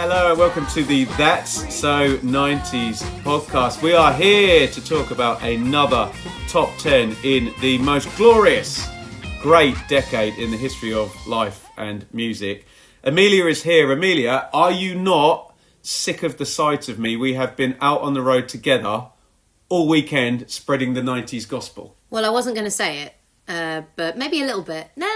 Hello and welcome to the That's So 90s podcast. We are here to talk about another top 10 in the most glorious, great decade in the history of life and music. Amelia is here. Amelia, are you not sick of the sight of me? We have been out on the road together all weekend spreading the 90s gospel. Well, I wasn't going to say it, but maybe a little bit. No.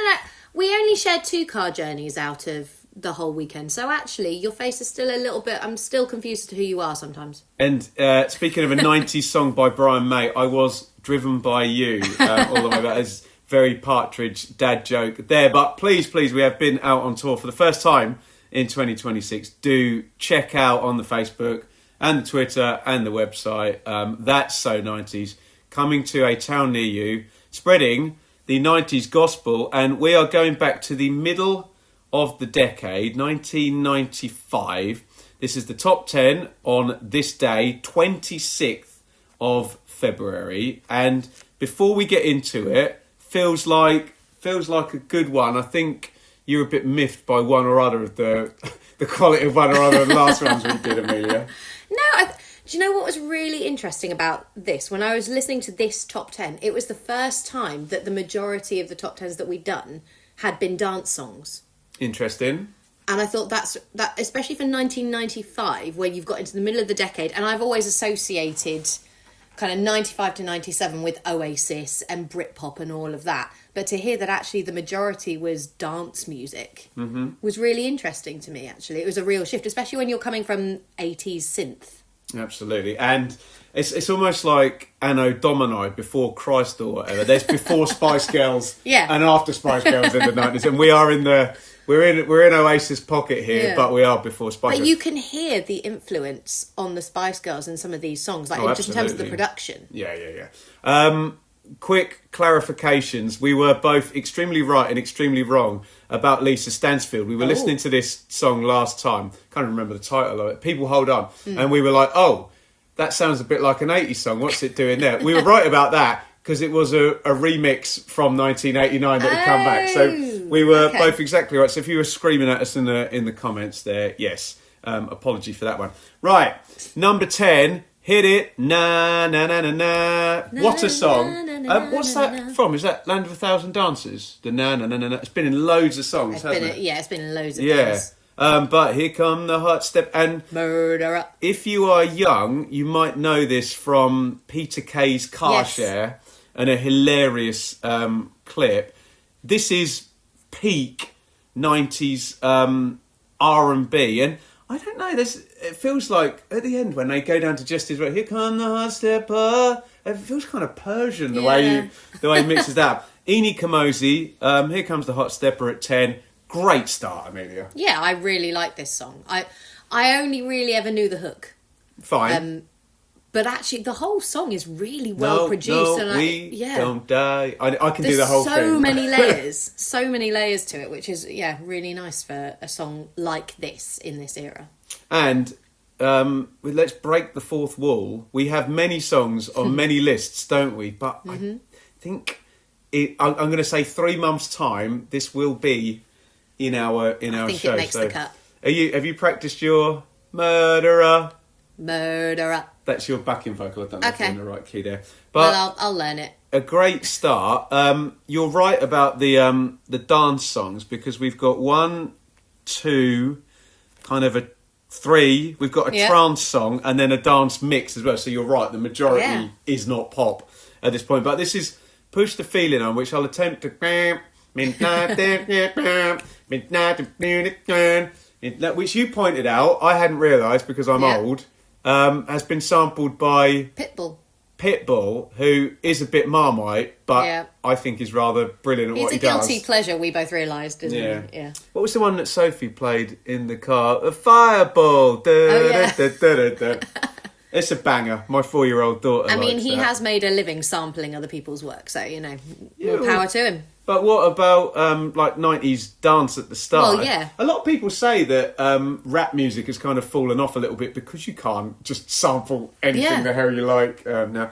We only shared 2 car journeys out of the whole weekend. So actually, your face is still a little bit... I'm still confused as to who you are sometimes. And speaking of a 90s song by Brian May, I was driven by you all the way back. As very Partridge dad joke there. But please, we have been out on tour for the first time in 2026. Do check out on the Facebook and the Twitter and the website. That's So 90s. Coming to a town near you, spreading the 90s gospel. And we are going back to the middle of the decade, 1995. This is the top 10 on this day, 26th of February. And before we get into it, feels like a good one. I think you're a bit miffed by one or other of the quality of one or other of the last ones we did, Amelia. No, do you know what was really interesting about this? When I was listening to this top 10, it was the first time that the majority of the top 10s that we'd done had been dance songs. Interesting. And I thought that, especially for 1995, where you've got into the middle of the decade, and I've always associated kind of 95 to 97 with Oasis and Britpop and all of that. But to hear that actually the majority was dance music was really interesting to me, actually. It was a real shift, especially when you're coming from 80s synth. Absolutely. And it's almost like Anno Domini, before Christ or whatever. There's before Spice Girls and after Spice Girls in the 90s. And we are we're in Oasis pocket here, but we are before Spice Girls. But you can hear the influence on the Spice Girls in some of these songs, like just in terms of the production. Yeah. Quick clarifications. We were both extremely right and extremely wrong about Lisa Stansfield. We were listening to this song last time. Can't remember the title of it. People Hold On. And we were like, oh, that sounds a bit like an 80s song. What's it doing there? We were right about that because it was a remix from 1989 that had come back. So we were both exactly right. So if you were screaming at us in the comments there, yes. Apology for that one. Right. Number 10. Hit it, na na na na na. What a song! What's that from? Is that Land of a Thousand Dances? The na na na na na. It's been in loads of songs, hasn't it? Yeah, it's been in loads of things. But Here Come The Hotstepper and Murderer. If you are young, you might know this from Peter Kay's Car Share and a hilarious clip. This is peak 90s R&B, and I don't know. It feels like at the end when they go down to Just His Right, Here Come The Hotstepper. It feels kind of Persian the way he mixes that up. Eni Kamosi, Here Comes The Hotstepper at 10. Great start, Amelia. Yeah, I really like this song. I only really ever knew the hook. Fine. But actually, the whole song is really well produced. No, we don't die. I can do the whole thing. So many layers to it, which is, really nice for a song like this in this era. And let's break the fourth wall. We have many songs on many lists, don't we? But I think I'm going to say 3 months' time, this will be in our show. I think it makes the cut. Have you practiced your Murderer? That's your backing vocal. I don't know if you're in the right key there. But well, I'll learn it. A great start. You're right about the dance songs, because we've got 1, 2, kind of a 3. We've got a trance song and then a dance mix as well. So you're right. The majority is not pop at this point. But this is Push the Feeling On, which I'll attempt to... which you pointed out, I hadn't realised because I'm old, has been sampled by Pitbull, who is a bit Marmite, but I think is rather brilliant at what he does. It's a guilty pleasure, we both realised, isn't it? Yeah. What was the one that Sophie played in the car? A Fireball. It's a banger. My 4-year-old daughter he has made a living sampling other people's work, so, more power to him. But what about, 90s dance at the start? Well, yeah. A lot of people say that rap music has kind of fallen off a little bit because you can't just sample anything the hell you like now.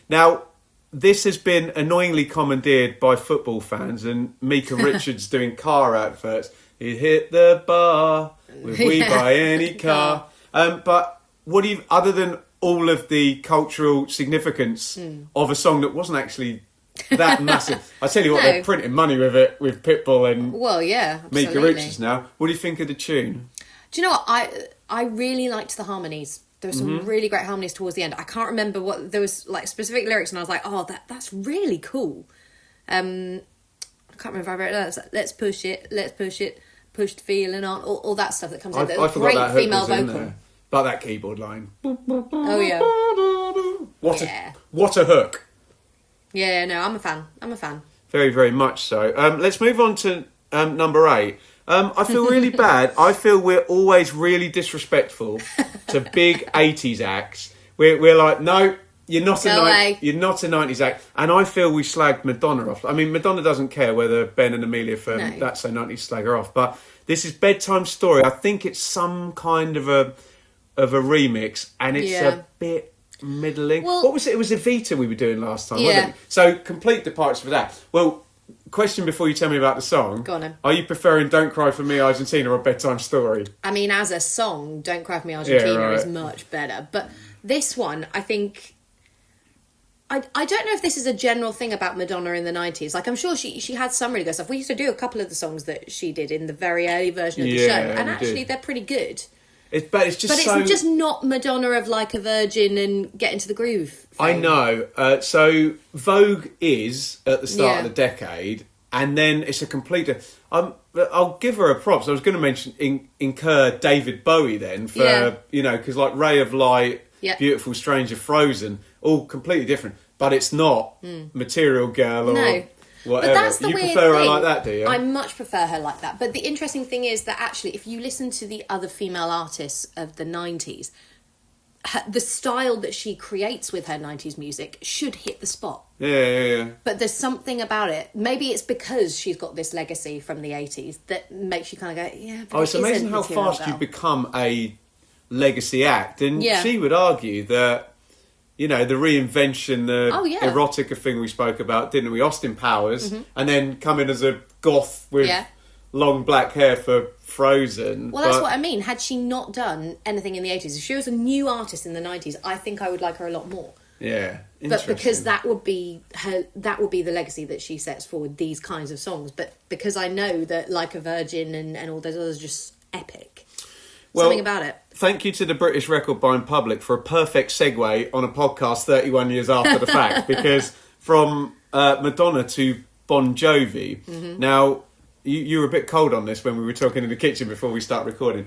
Now, this has been annoyingly commandeered by football fans, and Mika Richards doing car adverts. He hit the bar with If we buy any car. But what do you, other than all of the cultural significance of a song that wasn't actually that massive. I tell you what, they're printing money with it, with Pitbull and Mika Richards now. What do you think of the tune? Do you know what? I really liked the harmonies. There were some really great harmonies towards the end. I can't remember what there was like specific lyrics, and I was like, oh, that's really cool. I can't remember if I wrote that. Like, let's push it, push the feeling on, all that stuff that comes in. I forgot great that hook female was in vocal. there. But that keyboard line. Oh yeah. What a hook. Yeah, no, I'm a fan. Very, very much so. Let's move on to number 8. I feel really bad. I feel we're always really disrespectful to big 80s acts. We're like, no, you're not a 90s act. And I feel we slagged Madonna off. I mean, Madonna doesn't care whether Ben and Amelia from That's So 90s slag her off. But this is Bedtime Story. I think it's some kind of a remix, and it's a bit middling. Well, what was it? It was Evita we were doing last time, wasn't it? So complete departure for that. Well, question before you tell me about the song. Go on then. Are you preferring Don't Cry For Me Argentina or Bedtime Story? I mean, as a song, Don't Cry For Me Argentina is much better. But this one, I think... I don't know if this is a general thing about Madonna in the 90s. Like, I'm sure she had some really good stuff. We used to do a couple of the songs that she did in the very early version of the show. And actually, they're pretty good. It's just not Madonna of Like a Virgin and Get Into the Groove thing. I know. So Vogue is at the start of the decade, and then it's a complete... I'll give her a props. I was going to mention incur David Bowie then for, because like Ray of Light, Beautiful Stranger, Frozen, all completely different. But it's not Material Girl or... No. Whatever. But that's the you weird prefer thing. her like that, do you? I much prefer her like that. But the interesting thing is that actually, if you listen to the other female artists of the 90s, the style that she creates with her 90s music should hit the spot. Yeah. But there's something about it. Maybe it's because she's got this legacy from the 80s that makes you kind of go, but it's amazing how fast you become a legacy act. And she would argue that, the reinvention, the erotica thing we spoke about, didn't we? Austin Powers, and then come in as a goth with long black hair for Frozen. Well, that's what I mean. Had she not done anything in the 80s, if she was a new artist in the 90s, I think I would like her a lot more. Yeah, but because that would be the legacy that she sets forward, these kinds of songs. But because I know that Like a Virgin and all those others are just epic. Something about it. Thank you to the British record buying public for a perfect segue on a podcast 31 years after the fact, because from Madonna to Bon Jovi. Now, you were a bit cold on this when we were talking in the kitchen before we start recording.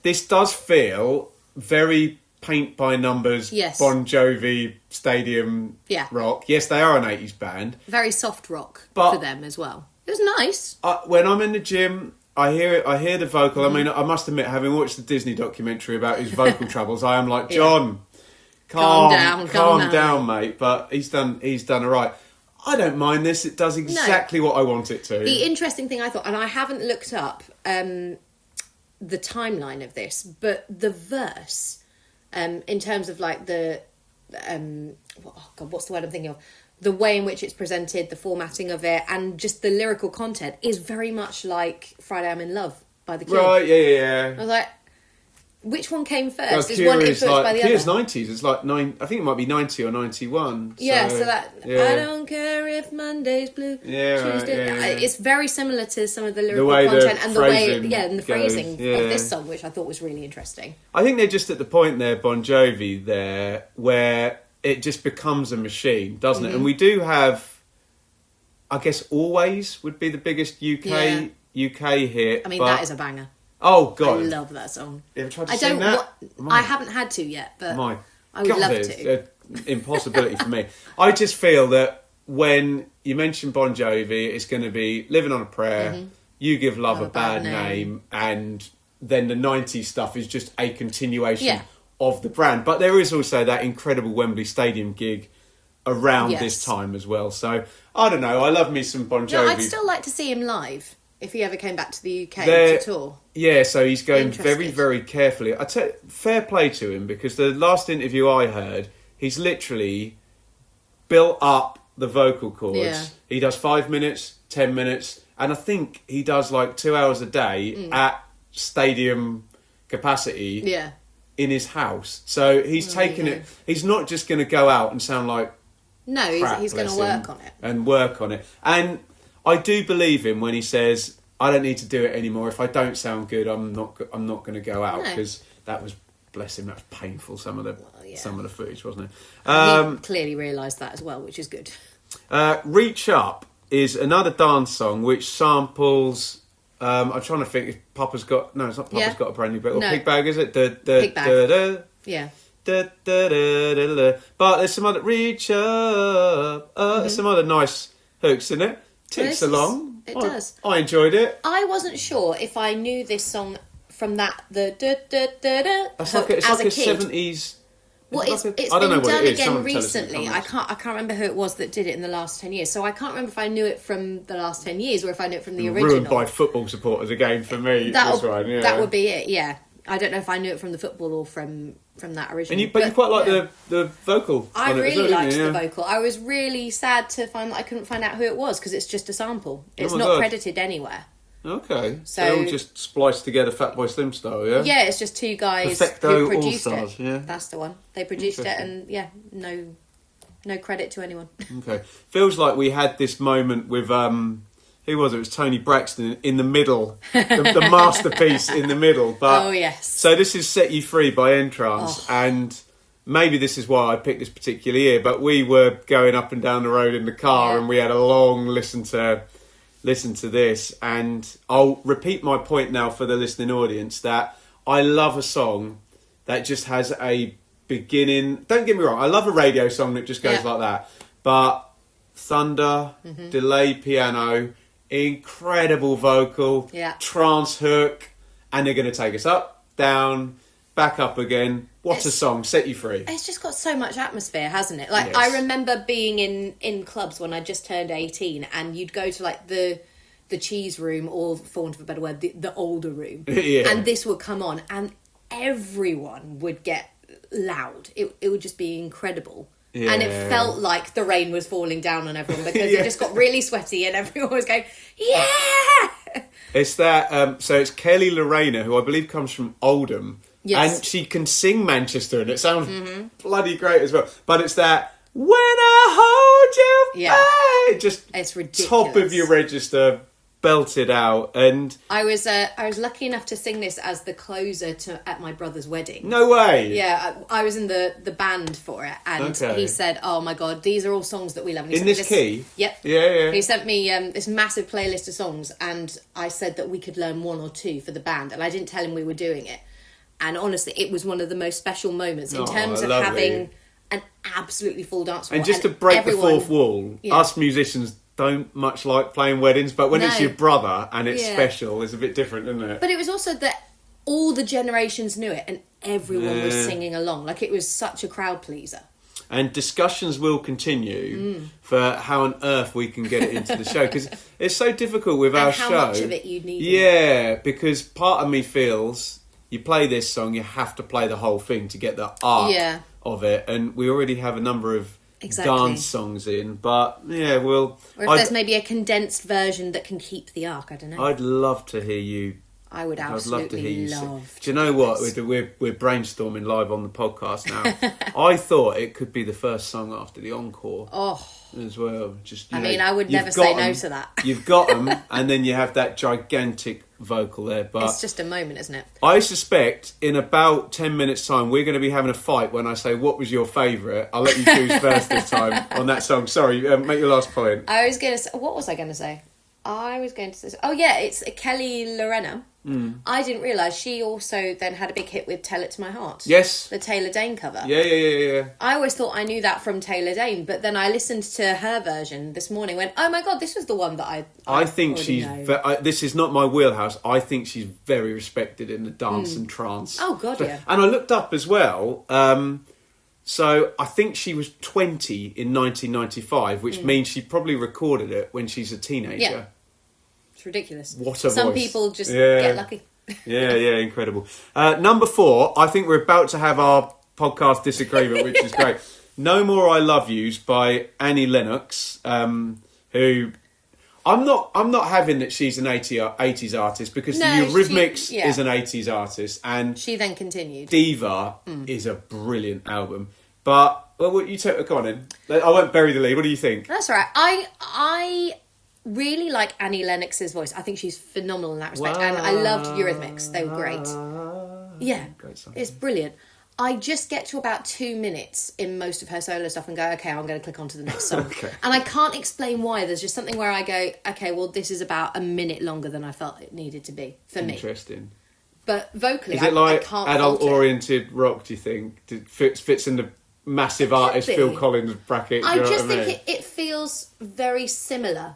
This does feel very paint by numbers, Bon Jovi stadium rock. Yes, they are an 80s band. Very soft rock for them as well. It was nice. When I'm in the gym... I hear the vocal. I mean, I must admit, having watched the Disney documentary about his vocal troubles, I am like, John, calm down, mate. But he's done all right. I don't mind this. It does exactly what I want it to. The interesting thing I thought, and I haven't looked up the timeline of this, but the verse, in terms of like the, what's the word I'm thinking of? The way in which it's presented, the formatting of it, and just the lyrical content is very much like Friday I'm in Love by The Cure. Right, yeah. I was like, which one came first? Is one influenced by the Cure's other? 90s. It's like I think it might be 90 or 91. Yeah, so that I don't care if Monday's blue. Tuesday. It's very similar to some of the lyrical content and the way, and the phrasing of this song, which I thought was really interesting. I think they're just at the point there, Bon Jovi, there where it just becomes a machine, doesn't it? And we do have, I guess, Always would be the biggest UK hit. I mean, that is a banger. Oh, God. I love that song. You ever tried to sing that? I haven't had to yet, but I would love to. It's an impossibility for me. I just feel that when you mention Bon Jovi, it's going to be Living on a Prayer, You Give Love a Bad Name, and then the 90s stuff is just a continuation of the brand. But there is also that incredible Wembley Stadium gig around this time as well. So, I don't know. I love me some Bon Jovi. No, I'd still like to see him live if he ever came back to the UK to tour. Yeah, so he's going very, very carefully. I tell fair play to him, because the last interview I heard, he's literally built up the vocal cords. Yeah. He does 5 minutes, 10 minutes, and I think he does like 2 hours a day at stadium capacity Yeah. in his house. So he's taken it. He's not just going to go out and sound like No, he's going to work on it. And work on it. And I do believe him when he says, I don't need to do it anymore. If I don't sound good, I'm not going to go out, because that was, bless him, that was painful. Some of the footage, wasn't it? He clearly realised that as well, which is good. Reach Up is another dance song which samples. I'm trying to think if Papa's got. No, it's not Papa's Got a Brand New Bag. Or Pig Bag, is it? Pig Bag. Yeah. But there's some other Reach Up. There's some other nice hooks in it. Ticks along. It does. I enjoyed it. I wasn't sure if I knew this song from that It's like a 70s. Well, it's been done again recently. I can't remember who it was that did it in the last 10 years. So I can't remember if I knew it from the last 10 years or if I knew it from the original. Ruined by football supporters again for me. That would be it. Yeah, I don't know if I knew it from the football or from that original. But you quite like the vocal. I really liked the vocal. I was really sad to find that I couldn't find out who it was, because it's just a sample. It's not credited anywhere. Okay, so they all just spliced together Fatboy Slim style, yeah? Yeah, it's just two guys Perfecto who produced All-Stars, it. yeah. That's the one. They produced it, and no credit to anyone. Okay. Feels like we had this moment with, who was it? It was Tony Braxton in the middle, the masterpiece in the middle. But, oh, yes. So this is Set You Free by Entrance, and maybe this is why I picked this particular year, but we were going up and down the road in the car, and we had a long listen to this, and I'll repeat my point now for the listening audience, that I love a song that just has a beginning. Don't get me wrong, I love a radio song that just goes like that, but thunder, delayed piano, incredible vocal, trance hook, and they're going to take us up, down, back up again. What a song, Set You Free. It's just got so much atmosphere, hasn't it? Like, I remember being in clubs when I just turned 18, and you'd go to like the cheese room, or for want of a better word, the older room. And this would come on, and everyone would get loud. It would just be incredible. Yeah. And it felt like the rain was falling down on everyone, because it just got really sweaty and everyone was going, yeah! It's that, so it's Kelly Lorena, who I believe comes from Oldham. Yes. And she can sing Manchester, and it sounds bloody great as well. But it's that, when I hold you back, just it's ridiculous. Top of your register, belted out. And I was lucky enough to sing this as the closer at my brother's wedding. No way. Yeah, I was in the band for it, and he said, "Oh my God, these are all songs that we love." And in this key? Yep. Yeah. He sent me this massive playlist of songs, and I said that we could learn one or two for the band, and I didn't tell him we were doing it. And honestly, it was one of the most special moments in terms of having an absolutely full dance floor. And just to break the fourth wall, us musicians don't much like playing weddings, but when it's your brother and it's special, it's a bit different, isn't it? But it was also that all the generations knew it, and everyone was singing along. Like, it was such a crowd pleaser. And discussions will continue for how on earth we can get it into the show, because it's so difficult with our show. How much of it you need. Yeah, because part of me feels you play this song, you have to play the whole thing to get the arc of it. And we already have a number of dance songs in, but or if there's maybe a condensed version that can keep the arc, I don't know. I'd love to hear you. I would absolutely love. Do you know what? We're brainstorming live on the podcast now. I thought it could be the first song after the encore. As well. Just I would never say no to that. You've got them, and then you have that gigantic vocal there. But it's just a moment, isn't it? I suspect in about 10 minutes' time we're going to be having a fight when I say, what was your favourite? I'll let you choose first this time on that song. Sorry, make your last point. I was going to say... What was I going to say? I was going to say... Oh, yeah, it's Kelly Lorena. I didn't realise she also then had a big hit with Tell It To My Heart. Yes. The Taylor Dane cover. Yeah. I always thought I knew that from Taylor Dane, but then I listened to her version this morning and went, oh my God, this was the one that I think she's... this is not my wheelhouse. I think she's very respected in the dance and trance. Oh, God, yeah. And I looked up as well... so I think she was 20 in 1995, which means she probably recorded it when she's a teenager. Yeah. It's ridiculous. What a Some voice. people just get lucky. yeah, incredible. Number 4, I think we're about to have our podcast disagreement, which is great. No More I Love Yous by Annie Lennox, who I'm not having that she's an 80s artist, because the Eurythmics is an 80s artist, and she then continued. Diva is a brilliant album. But well, you go on in. I won't bury the lead. What do you think? That's all right. I really like Annie Lennox's voice. I think she's phenomenal in that respect, and I loved Eurythmics. They were great. Yeah, great song. It's brilliant. I just get to about 2 minutes in most of her solo stuff and go, okay, I'm going to click on to the next song. Okay. And I can't explain why. There's just something where I go, okay, well, this is about a minute longer than I felt it needed to be for me. Interesting. But vocally, is it like I can't adult-oriented rock, do you think? Fits in the massive artist Phil Collins bracket? I just think it feels very similar.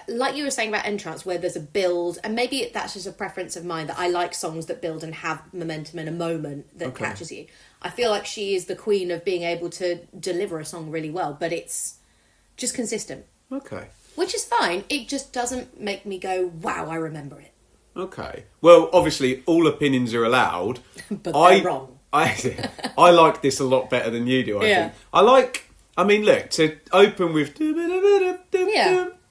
Like you were saying about Entrance, where there's a build, and maybe that's just a preference of mine, that I like songs that build and have momentum and a moment that catches you. I feel like she is the queen of being able to deliver a song really well, but it's just consistent. Okay. Which is fine. It just doesn't make me go, wow, I remember it. Okay. Well, obviously, all opinions are allowed. But they're wrong. I like this a lot better than you do, I think. Look, to open with...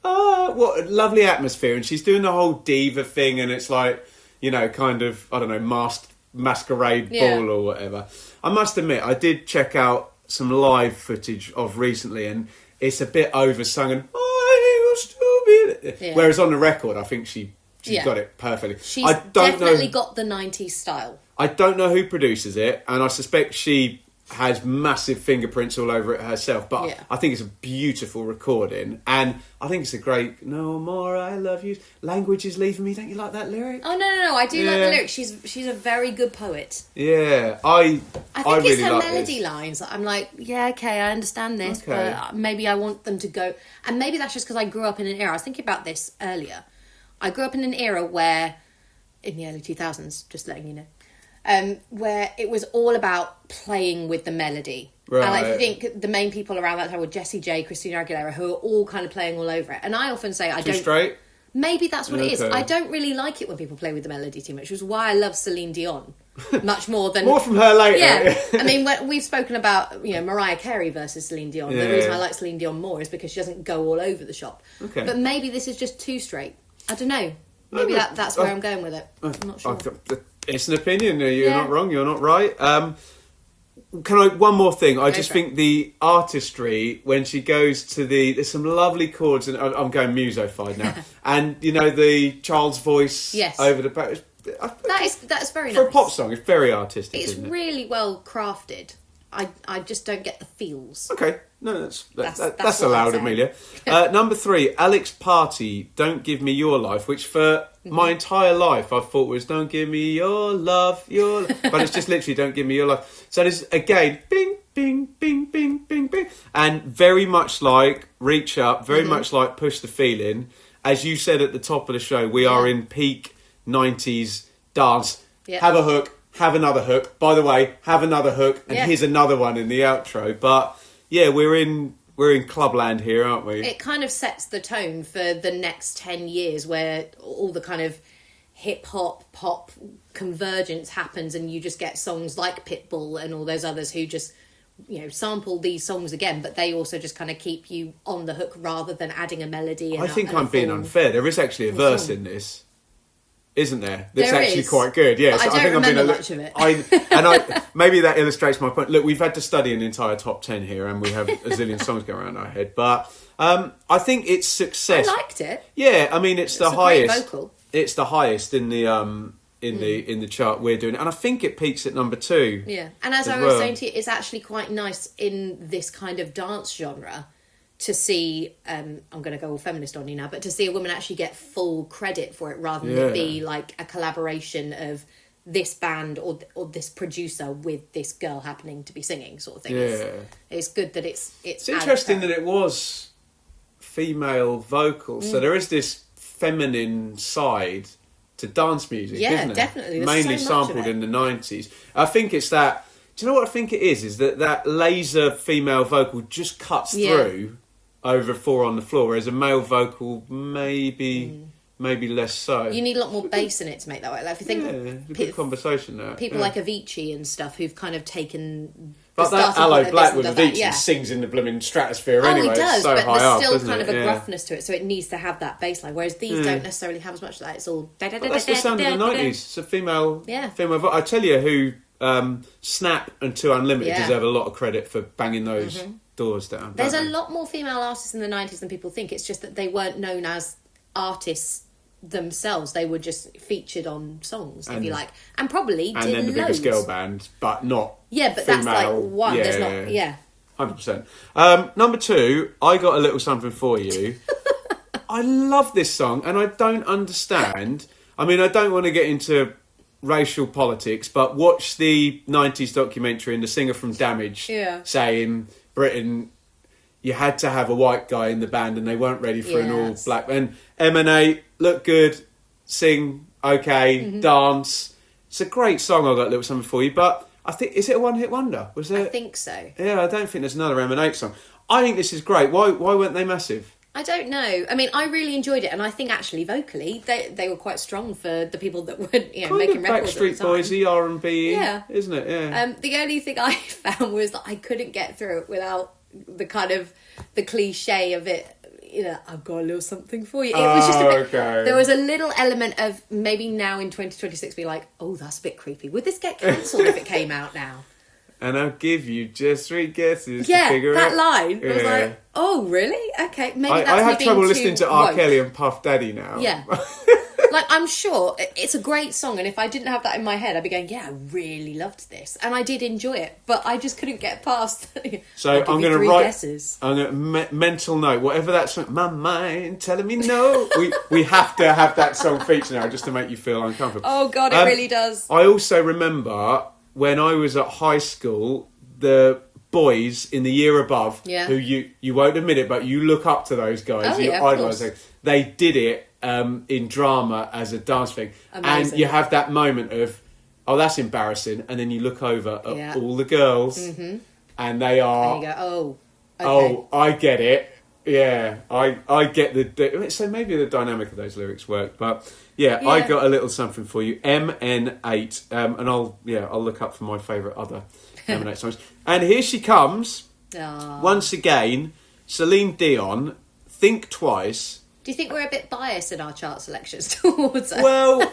what a lovely atmosphere. And she's doing the whole diva thing, and it's like, kind of, I don't know, masquerade ball or whatever. I must admit, I did check out some live footage of recently, and it's a bit oversung and... Whereas on the record, I think she's got it perfectly. She's definitely got the 90s style. I don't know who produces it, and I suspect she has massive fingerprints all over it herself, but I think it's a beautiful recording, and I think it's a great "No More I Love You." Language is leaving me. Don't you like that lyric? Oh no! I do like the lyric. She's a very good poet. Yeah, I think really it's her like melody this. lines. I'm like, yeah, okay, I understand this, but maybe I want them to go. And maybe that's just because I grew up in an era. I was thinking about this earlier. I grew up in an era where, in the early 2000s, just letting you know. Where it was all about playing with the melody. Right. And I think the main people around that time were Jessie J, Christina Aguilera, who are all kind of playing all over it. And I often say, Too straight? Maybe that's what it is. I don't really like it when people play with the melody too much, which is why I love Celine Dion much more than... More from her later. Yeah. I mean, we've spoken about, Mariah Carey versus Celine Dion. The reason I like Celine Dion more is because she doesn't go all over the shop. Okay. But maybe this is just too straight. I don't know. Maybe that's where I'm going with it. I'm not sure. It's an opinion. You're not wrong. You're not right. One more thing. I just think the artistry when she goes to there's some lovely chords, and I'm going musofied now. And the child's voice over the back. That's very nice for a pop song. It's very artistic. It's isn't it? really well crafted. I just don't get the feels. Okay. No, that's allowed, Amelia. Number 3, Alex Party, Don't Give Me Your Life, which for my entire life I thought was Don't Give Me Your Love, but it's just literally Don't Give Me Your Life. So there's, again, bing, bing, bing, bing, bing, bing. And very much like Reach Up, very much like Push the Feeling. As you said at the top of the show, we are in peak 90s dance. Yeah. Have a hook, have another hook. By the way, have another hook, and here's another one in the outro. But... yeah, we're in clubland here, aren't we? It kind of sets the tone for the next 10 years where all the kind of hip-hop, pop convergence happens, and you just get songs like Pitbull and all those others who just, sample these songs again, but they also just kind of keep you on the hook rather than adding a melody. I think I'm being unfair. There is actually a verse in this. Isn't there? That's actually quite good. Yeah, so I don't remember much of it. Maybe that illustrates my point. Look, we've had to study an entire top 10 here, and we have a zillion songs going around our head. But I think it's success. I liked it. Yeah, I mean it's the highest. Great vocal. It's the highest in the in the chart we're doing, and I think it peaks at number 2. Yeah, and as I was saying to you, it's actually quite nice in this kind of dance genre to see, I'm going to go all feminist on you now, but to see a woman actually get full credit for it rather than it be like a collaboration of this band or this producer with this girl happening to be singing sort of thing. Yeah. It's good that it's interesting that it was female vocals, so there is this feminine side to dance music, isn't it? Definitely. There's mainly so much sampled in the 90s. I think it's that... do you know what I think it is? Is that laser female vocal just cuts through over 4 on the floor, whereas a male vocal maybe less so. You need a lot more bass in it to make that work. Like if you think good conversation there. People like Avicii and stuff who've kind of taken But that starting point Aloe of Blackwood this of and each that, yeah. sings in the blooming stratosphere Oh, anyway. he does, It's so but high there's up, still isn't kind it? of a Yeah. gruffness to it, so it needs to have that bass line. Whereas these don't necessarily have as much of that. It's all. But that's the sound of the 90s. It's a female. Yeah. Female. I tell you who, Snap and Two Unlimited Yeah. deserve a lot of credit for banging those doors down. There's a don't they? lot more female artists in the 90s than people think. It's just that they weren't known as artists themselves. They were just featured on songs, if you like, and probably And did then the loads. biggest girl band, but not. Yeah, but female. that's like one. Yeah, There's not. Yeah. 100%. Number 2, I got a little something for you. I love this song, and I don't understand. I mean, I don't want to get into racial politics, but watch the 90s documentary and the singer from Damage saying Britain, you had to have a white guy in the band and they weren't ready for an all black. And Emanate, look good, sing, okay, dance. It's a great song. I got a little something for you, but I think, is it a one-hit wonder? Was it? I think so. Yeah, I don't think there's another Emanate song. I think this is great. Why weren't they massive? I don't know. I mean, I really enjoyed it, and I think actually vocally they were quite strong for the people that were making records. Backstreet at the time. Boys, the R&B, Yeah. isn't it? Yeah. The only thing I found was that I couldn't get through it without the kind of the cliche of it. You know, I've got a little something for you. It was just a bit. Okay. There was a little element of maybe now in 2026 be like, oh, that's a bit creepy. Would this get cancelled if it came out now? And I'll give you just 3 guesses to Yeah, figure that it. line. I was Yeah. like, oh, really? Okay, maybe that's I me have being trouble too listening to R. woke. Kelly and Puff Daddy now. Yeah. Like, I'm sure it's a great song, and if I didn't have that in my head, I'd be going, yeah, I really loved this. And I did enjoy it, but I just couldn't get past. So I'm going to three write. guesses. I'm going to mental note. Whatever that song, my mind telling me no. we have to have that song feature now, just to make you feel uncomfortable. Oh, God, it really does. I also remember when I was at high school, the boys in the year above, who you won't admit it, but you look up to those guys, you idolise them. They did it in drama as a dance thing. Amazing. And you have that moment of, oh, that's embarrassing, and then you look over at all the girls, and they are... And you go, oh, okay. Oh, I get it. Yeah, I get the... So maybe the dynamic of those lyrics work, but yeah, I got a little something for you. MN8, and I'll look up for my favourite other M&8 songs. And here she comes, once again, Celine Dion, Think Twice. Do you think we're a bit biased in our chart selections towards her? Well,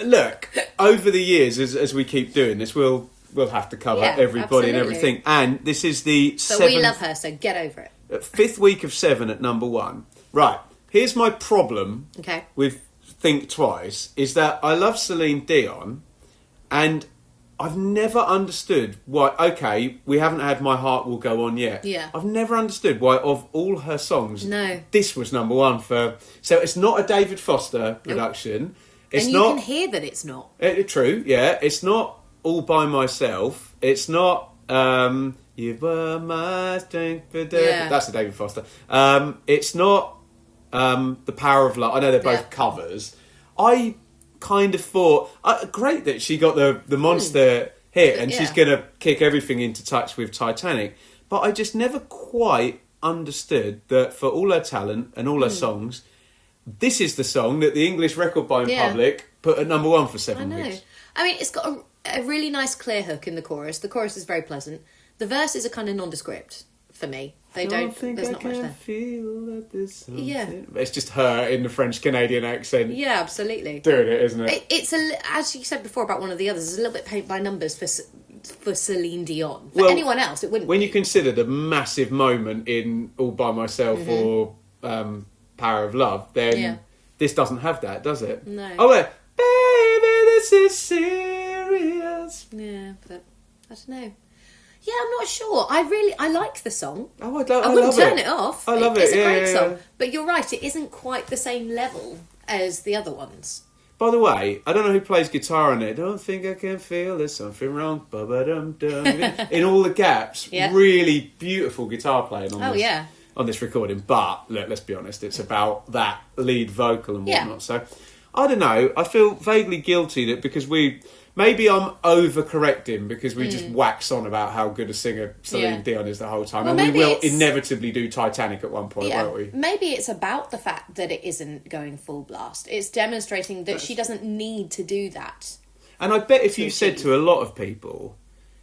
look, over the years, as we keep doing this, we'll have to cover everybody and everything. And this is the But we love her, so get over it. 5th week of 7 at number 1. Right, here's my problem with Think Twice, is that I love Celine Dion, and I've never understood why... Okay, we haven't had My Heart Will Go On yet. Yeah. I've never understood why, of all her songs, No. this was number 1 for... So it's not a David Foster production. It's and you not... can hear that it's not. True, yeah. It's not All By Myself. It's not... You were my strength for death. Yeah. That's a David Foster. It's not The Power of Love. I know they're both covers. I kind of thought, great that she got the monster hit and she's going to kick everything into touch with Titanic. But I just never quite understood that for all her talent and all her songs, this is the song that the English record buying public put at number 1 for 7 weeks. I mean, it's got a really nice clear hook in the chorus. The chorus is very pleasant. The verses are kind of nondescript for me. They don't think there's I not much can there. feel that there's something. Yeah. It's just her in the French-Canadian accent. Yeah, absolutely. Doing it, isn't it? It's as you said before about one of the others, it's a little bit paint by numbers for Celine Dion. For anyone else, it wouldn't. When you consider the massive moment in All By Myself or Power of Love, then this doesn't have that, does it? No. Oh, wait. Baby, this is serious. Yeah, but I don't know. Yeah, I'm not sure. I like the song. Oh, I wouldn't love turn it off. I love it. It's a yeah, great yeah, song. yeah. But you're right, it isn't quite the same level as the other ones. By the way, I don't know who plays guitar on it. Don't think I can feel there's something wrong. Ba-ba-dum-dum. In all the gaps, really beautiful guitar playing on this. On this recording, but look, let's be honest, it's about that lead vocal and whatnot. So, I don't know. I feel vaguely guilty that because maybe I'm overcorrecting because we just wax on about how good a singer Celine Dion is the whole time, Well, and we will inevitably do Titanic at one point, won't we? Maybe it's about the fact that it isn't going full blast. It's demonstrating that she doesn't need to do that. And I bet if you said to a lot of people,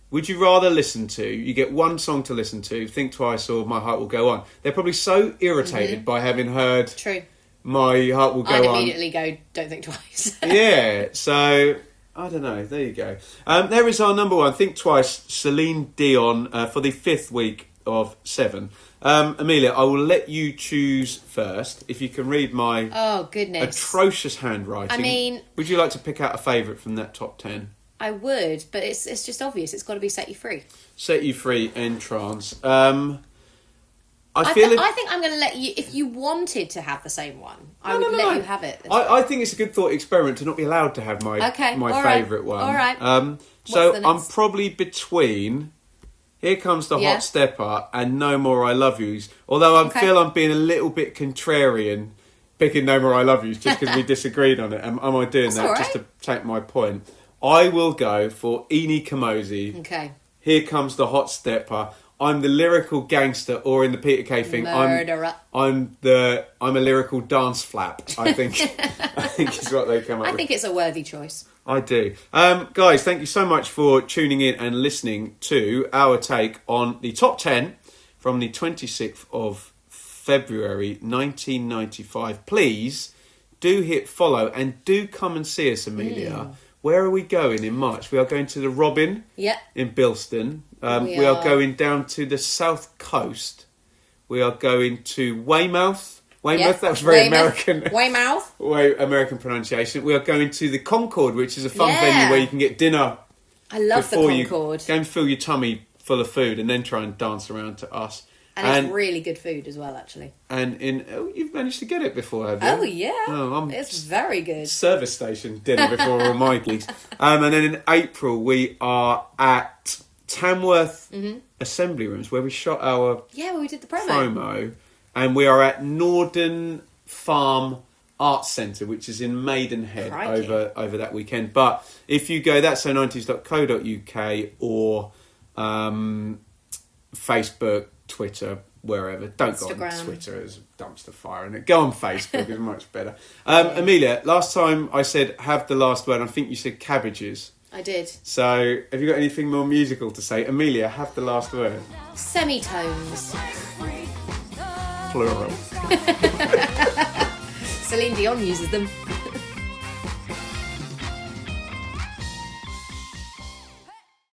would you rather listen to, you get one song to listen to, Think Twice or My Heart Will Go On. They're probably so irritated by having heard True. My Heart Will Go I'd On. immediately go, don't think twice. Yeah, so I don't know. There you go. There is our number one, Think Twice, Celine Dion, for the 5th week of 7. Amelia, I will let you choose first. If you can read my Oh, goodness. atrocious handwriting. I mean... would you like to pick out a favourite from that top 10? I would, but it's just obvious. It's got to be Set You Free. Set You Free and Trance. I think I'm going to let you... If you wanted to have the same one, I would let you have it. I think it's a good thought experiment to not be allowed to have my favourite one. All right. So I'm probably between Here Comes the Hotstepper and No More I Love Yous. Although I feel I'm being a little bit contrarian picking No More I Love Yous just because we disagreed on it. Am I doing that just to take my point? I will go for Eni Kamosi. Okay. Here Comes the Hotstepper. I'm the lyrical gangster, or in the Peter Kay thing, Murderer. I'm a lyrical dance flap. I think is what they come up with. I think it's a worthy choice. I do. Guys, thank you so much for tuning in and listening to our take on the top 10 from the 26th of February 1995. Please do hit follow and do come and see us, Amelia. Where are we going in March? We are going to the Robin in Bilston. We are going down to the South Coast. We are going to Weymouth. Weymouth, that was very American. Weymouth. American pronunciation. We are going to the Concord, which is a fun venue where you can get dinner. I love the Concord. Go and fill your tummy full of food and then try and dance around to us. And it's really good food as well, actually. And you've managed to get it before, have you? Oh, yeah. It's very good. Service station dinner before all my gigs. And then in April, we are at Tamworth Assembly Rooms, where we shot our where we did the promo. And we are at Norden Farm Arts Centre, which is in Maidenhead over that weekend. But if you go, that's so90s.co.uk or Facebook, Twitter, wherever. Don't Instagram. Go on Twitter, there's a dumpster fire in it. Go on Facebook, it's much better. Amelia, last time I said have the last word, I think you said cabbages. I did. So, have you got anything more musical to say? Amelia, have the last word. Semitones. Plural. Celine Dion uses them.